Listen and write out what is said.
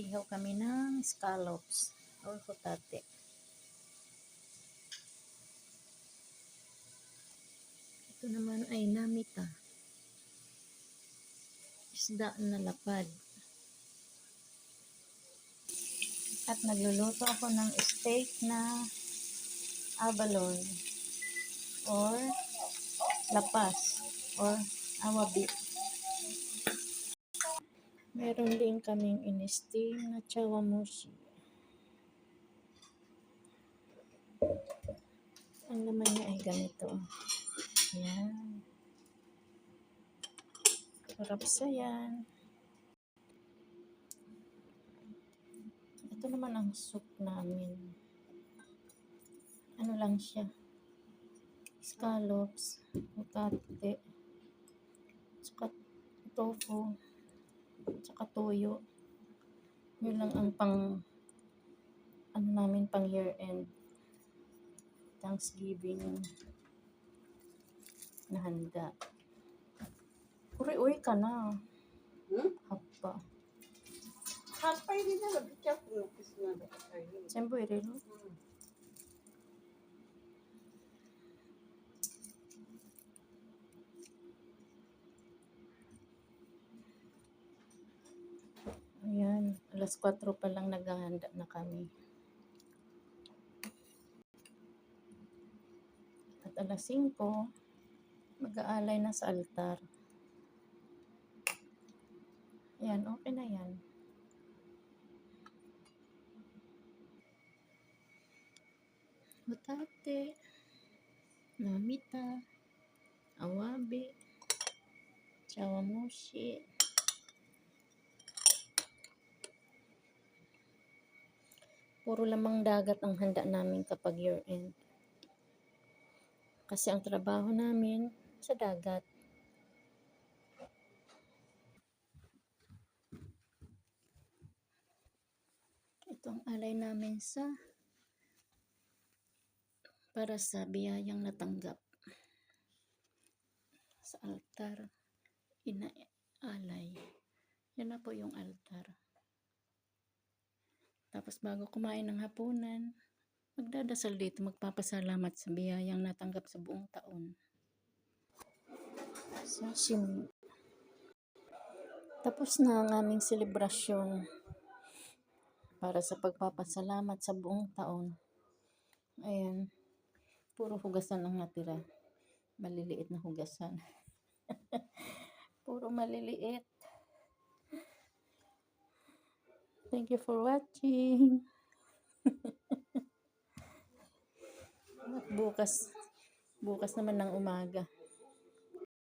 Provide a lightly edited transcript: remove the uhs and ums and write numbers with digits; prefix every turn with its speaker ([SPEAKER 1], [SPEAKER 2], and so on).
[SPEAKER 1] mag-ihaw kami ng scallops or hotate. Ito naman ay namita. Isda na lapad. At nagluluto ako ng steak na abalone or lapas or awabi. Meron din kaming in-steam na chawamushi. Ang laman niya ay ganito. Ayan. Sarap sa yan. Ito naman ang soup namin. Ano lang siya? Scallops, hotate, saka tofu, saka toyo. Yun lang ang ano namin pang year end. Thanksgiving na handa. Uy ka na. Hapa.
[SPEAKER 2] Hapa hindi na nabitya ko na
[SPEAKER 1] Sembo irelo. Ayan, alas 4 pa lang naghahanda na kami. At alas 5, mag-aalay na sa altar. Ayan, okay na yan. Hotate, namita, awabi, chawamushi. Puro lamang dagat ang handa namin kapag year end. Kasi ang trabaho namin sa dagat. Ito ang alay namin para sa biyayang natanggap. Sa altar, inaalay. Yan na po yung altar. Tapos bago kumain ng hapunan, magdadasal dito, magpapasalamat sa biyayang natanggap sa buong taon. Sashimi. Tapos na ang aming selebrasyon para sa pagpapasalamat sa buong taon. Ayan, puro hugasan ang natira. Maliliit na hugasan. Puro maliliit. Thank you for watching. Bukas naman ng umaga.